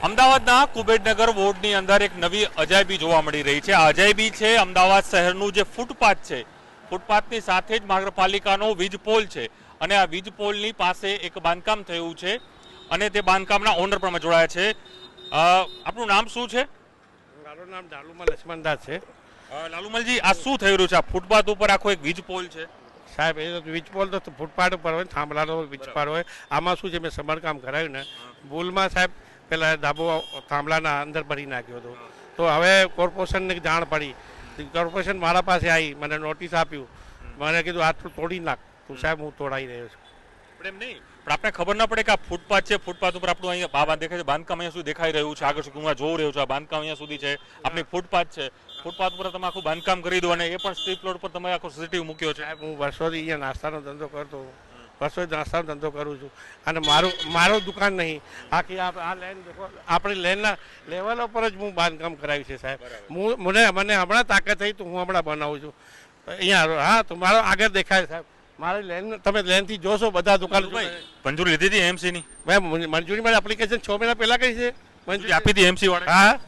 અમદાવાદના કુબેરનગર વોર્ડની અંદર એક નવી અજાયબી જોવા મળી રહી છે. આ અજાયબી છે અમદાવાદ શહેરનું જે ફૂટપાથ છે. ફૂટપાથની સાથે જ મહાનગરપાલિકાનો વીજ પોલ છે અને આ વીજ પોલની પાસે એક બાંધકામ થયું છે અને તે બાંધકામના ઓનર પણ જોડાયા છે. આપનું નામ શું છે? મારું નામ લાલુમલ લક્ષ્મણદાસ છે. લાલુમલજી, આ શું થઈ રહ્યું છે? આ ફૂટપાથ ઉપર આખો એક વીજ પોલ છે. સાહેબ, એ વીજ પોલ તો ફૂટપાથ ઉપર હોય, થાંભલાનો વીજ પાડ હોય. આમાં શું છે, મેં સમારકામ કરાવ્યું ને ભૂલમાં સાહેબ પેલા ધાબો થાંભલાના અંદર ભરી નાખ્યો હતો. તો હવે કોર્પોરેશનને જાણ પડી. કોર્પોરેશન મારા પાસે આવી, મને નોટિસ આપ્યું, મને કીધું આટલું તોડી નાખ. તો સાહેબ હું તોડાઈ રહ્યો છું. પણ એમ નહીં, પણ આપણે ખબર ના પડે કે આ ફૂટપાથ છે, ફૂટપાથ ઉપર આપણું અહીંયા બાબા દેખાય છે, બાંધકામ અહીંયા સુધી દેખાઈ રહ્યું છે, આગળ સુધી હું જોઈ રહ્યો છું, આ બાંધકામ અહીંયા સુધી છે, આપણી ફૂટપાથ છે. ફૂટપાથ ઉપર તમે આખું બાંધકામ કરી દો અને એ પણ સ્ટ્રીટ પ્લોટ પર તમે આખો સીસીટીવી મૂક્યો છે. સાહેબ, હું વર્ષોથી અહીંયા નાસ્તાનો ધંધો કરતો, વર્ષોથી નાસ્તાનો ધંધો કરું છું. અને મારો દુકાન નહીં, આખી આ લેન આપણી લેનના લેવલ ઉપર જ હું બાંધકામ કરાવ્યું છે સાહેબ. મને હમણાં તાકાત થઈ તો હું હમણાં બનાવું છું અહીંયા. હા, તો મારો આગળ દેખાય સાહેબ. મારી લેન તમે લેનથી જોશો બધા દુકાન. મંજૂરી લીધી હતી એમસી ની? મેં મંજૂરી મારી એપ્લિકેશન 6 મહિના પહેલા કઈ છે મંજૂરી આપી હતી એમસી વાળા? હા,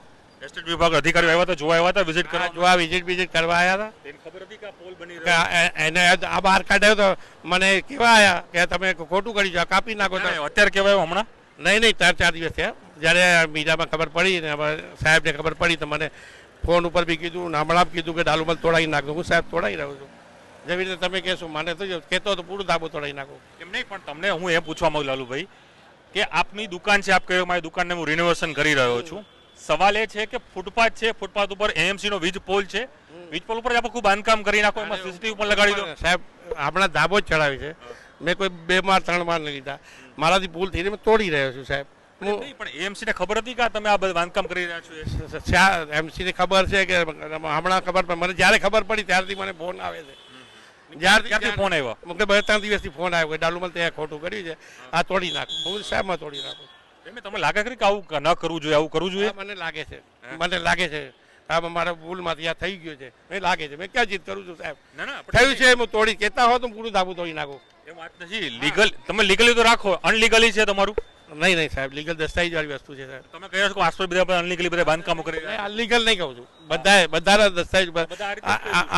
એસ્ટેટ વિભાગ અધિકારીઓ આવ્યા હતા, જોવા આવ્યા હતા, વિઝિટ કરવા? જોવા વિઝિટ કરવા આવ્યા હતા. એને ખબર હતી કે આ પોલ બની રહ્યો એને આ બહાર કાઢ્યો તો મને કેવા આવ્યા કે તમે ખોટું કરી છો, કાપી નાખો. અત્યારે કેવાય હમણાં? નહીં, 3-4 દિવસ થયા. જ્યારે મીડિયામાં ખબર પડી ને સાહેબને ખબર પડી તો મને ફોન ઉપર બી કીધું, હમણાં કીધું કે ડાલુમલ તોડાવી નાખો. હું સાહેબ તોડાવી રહ્યો છું. જેવી રીતે તમે કહેશો, મને તો કહેતો તો પૂરું ધાબો તોડાવી નાખો. એમ નહીં, પણ તમને હું એમ પૂછવા માંગુ લાલુભાઈ કે આપની દુકાન છે, આપ કહ્યું મારી દુકાનને હું રિનોવેશન કરી રહ્યો છું. સવાલ એ છે કે ફૂટપાથ છે, ફૂટપાથ ઉપર એએમસી નો વીજ પોલ છે, વીજ પોલ ઉપર આપણે ખૂબ બાંધકામ કરી નાખો, એમાં સીસીટીવી પણ લગાડી દો. સાહેબ, હમણાં ધાબો જ ચડાવી છે. મેં કોઈ 2 માળ 3 માળ નહીં લીધા. મારાથી ભૂલ થઈને મેં તોડી રહ્યો છું સાહેબ. પણ એએમસી ને ખબર હતી કે તમે આ બધું બાંધકામ કરી રહ્યા છો? એમસી ને ખબર છે કે હમણાં ખબર પણ મને જ્યારે ખબર પડી ત્યારથી મને ફોન આવે છે. ક્યારથી ફોન આવ્યો? મને 2-3 દિવસથી ફોન આવ્યો કે ડાલુમલ ત્યાં ખોટું કર્યું છે, આ તોડી નાખ. હું સાહેબમાં તોડી નાખું. તમને લાગે છે કે આવું ન કરવું જોઈએ, આવું કરવું જોઈએ? મને લાગે છે આ મારા ભૂલમાંથી આ થઈ ગયું છે. મને લાગે છે. મેં ક્યાં જીત કરું છું સાહેબ? થયું છે હું તોડી કહેતા હો તો પૂરું ધાબુ તોડી નાખું. એ વાત નથી. લીગલ તમે લીગલી તો રાખો, અનલીગલી છે તમારું? નહીં સાહેબ, લીગલ દસ્તાવેજ વાળી વસ્તુ છે સાહેબ. તમે કહો છો આસપાસ બધા અનલીગલી બધા બાંધકામો કરી રહ્યા? અનલીગલ નહીં કહું છું, બધાના દસ્તાવેજ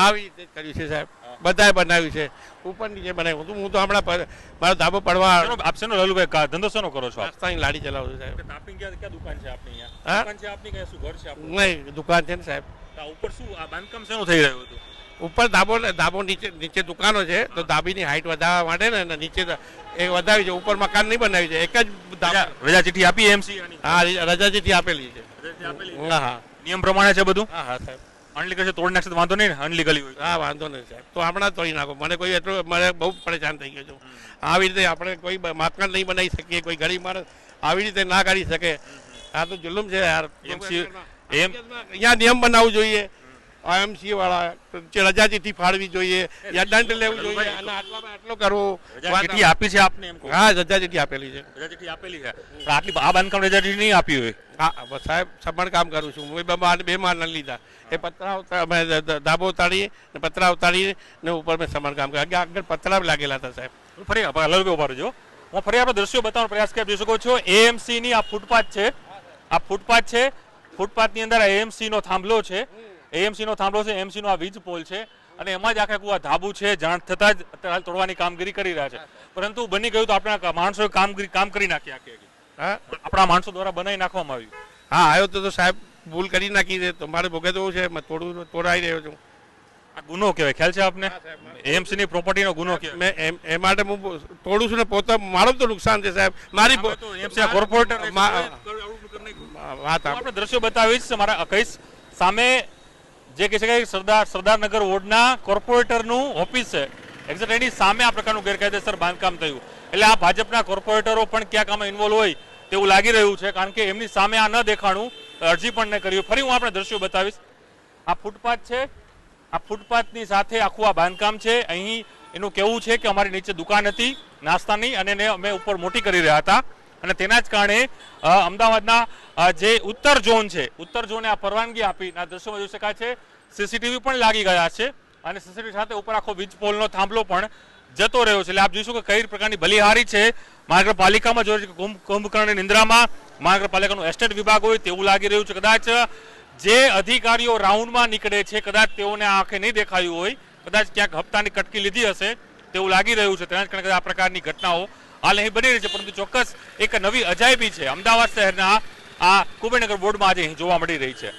આવી રીતે કર્યું છે સાહેબ. બધાએ બનાવ્યું છે, ઉપર નીચે બનાવ્યું હતું. હું તો હમણાં મારો ધાબો પડવા. આપ શેનો લાલુભાઈ ધંધો શેનો કરો છો? નાસ્તાની લારી ચલાવું છું સાહેબ. આપની ક્યાં દુકાન છે આપની? હા, દુકાન છે આપની કે શું ઘર છે આપનું? નહીં, દુકાન છે ને સાહેબ. ઉપર શું આ બાંધકામ શેનું થઈ રહ્યું હતું? ઉપર ધાબો નીચે દુકાનો છે, તો ધાબીની હાઈટ વધારવા માટે ને નીચે એ વધાવી છે. ઉપર મકાન નહીં બનાવ્યું છે, એક જ રજા ચિઠ્ઠી આપી એમસી? હા, રજા ચિઠ્ઠી આપેલી છે. હા, નિયમ પ્રમાણે છે બધું? હા સાહેબ. અનલીગલ છે, તોડી નાખશે તો વાંધો નહીં ને? અનલીગલી હોય? હા, વાંધો નહીં સાહેબ. તો હમણાં તોડી નાખો. મને કોઈ એટલું મને બહુ પરેશાન થઈ ગયો છું. આવી રીતે આપણે કોઈ મકાન નહીં બનાવી શકીએ, કોઈ ગરીબ માણસ આવી રીતે ના કરી શકે. આ તો જુલુમ છે યાર. અહીંયા નિયમ બનાવવું જોઈએ. એમસી વાળા રજા ચિઠ્ઠી ફાળવી જોઈએ, દંડ લેવું જોઈએ. અને આટલો કરવો. ચિઠ્ઠી આપી છે આપને? એમ હા, રજા ચિઠ્ઠી આપેલી છે. રજા ચિઠ્ઠી આપેલી છે, પણ આટલી આ બાંધકામ રજા ચિઠ્ઠી નહીં આપી હોય? હા સાહેબ, સમારકામ કરું છું હું. 2 માળ ન લીધા. એ પતરા ધાબો ઉતાડી ને પતરા ઉતાડી ને ઉપર મેં સમારકામ કર્યું. આગળ પતરા લાગેલા હતા સાહેબ. ફરી ઉભા રહેજો. હું ફરી આપણે દ્રશ્યો બતાવવાનો પ્રયાસ કરી શકો છો. એએમસી ની આ ફૂટપાથ છે, આ ફૂટપાથ છે. ફૂટપાથની અંદર એએમસી નો થાંભલો છે, એએમસી નો થાંભલો છે, એમસી નો આ વીજ પોલ છે અને એમાં જ આખા ધાબુ છે. જાણ થતાં જ અત્યારે તોડવાની કામગીરી કરી રહ્યા છે, પરંતુ બની ગયું તો આપણા માણસોએ કામ કરી નાખી. હા, આપણા માણસો દ્વારા બનાવી નાખવામાં આવ્યું. હા, આવ્યો તો સાહેબ ભૂલ કરી નાખી છે. તો મારે ભોગે તો છે, તોડાઈ રહ્યો છું. આ ગુનો કહેવાય, ખ્યાલ છે આપને? એએમસી ની પ્રોપર્ટી નો ગુનો કહેવાય. મેં એ માટે હું તોડું છું ને પોતે મારું તો નુકસાન છે સાહેબ. મારી કોર્પોરેટર વાત આપણે દ્રશ્યો બતાવીશ. મારા કહીશ સામે જે કહી શકાય સરદારનગર વોર્ડના કોર્પોરેટરનું ઓફિસ છે. એક્ઝેક્ટ એની સામે આ પ્રકારનું ગેરકાયદેસર બાંધકામ થયું. એટલે આ ભાજપના કોર્પોરેટરો પણ ક્યાંક આમાં ઇન્વોલ્વ હોય તેવું લાગી રહ્યું છે, કારણ કે એમની સામે આ ન દેખાણું, અરજી પણ ન કર્યું. ફરી હું આપણે દ્રશ્યો બતાવીશ. આ ફૂટપાથ છે, આ ફૂટપાથની સાથે આખું આ બાંધકામ છે. અહીં એનું કહેવું છે કે અમારી નીચે દુકાન હતી નાસ્તાની અને એને અમે ઉપર મોટી કરી રહ્યા હતા અને તેના જ કારણે અમદાવાદના જે ઉત્તર ઝોન છે, ઉત્તર ઝોને આ પરવાનગી આપી. આ દ્રશ્યોમાં જોઈ શકાય છે સીસીટીવી પણ લાગી ગયા છે અને સીસીટીવી સાથે ઉપર આખો વીજ પોલનો થાંભલો પણ જતો રહ્યો છે. એટલે આપ જોઈશું કે કઈ પ્રકારની બલિહારી છે મહાનગરપાલિકામાં. જો કુંભકર્ણની નિંદ્રામાં મહાનગરપાલિકાનું એસ્ટેટ વિભાગ હોય તેવું લાગી રહ્યું છે. કદાચ જે અધિકારીઓ રાઉન્ડમાં નીકળે છે કદાચ તેઓને આંખે નહીં દેખાયું હોય, કદાચ ક્યાંક હપ્તાની કટકી લીધી હશે તેવું લાગી રહ્યું છે. તેના જ કારણે આ પ્રકારની ઘટનાઓ હાલ અહીં બની રહી છે. પરંતુ ચોક્કસ એક નવી અજાયબી છે અમદાવાદ શહેરના આ કુબેરનગર વોર્ડમાં આજે અહીં જોવા મળી રહી છે.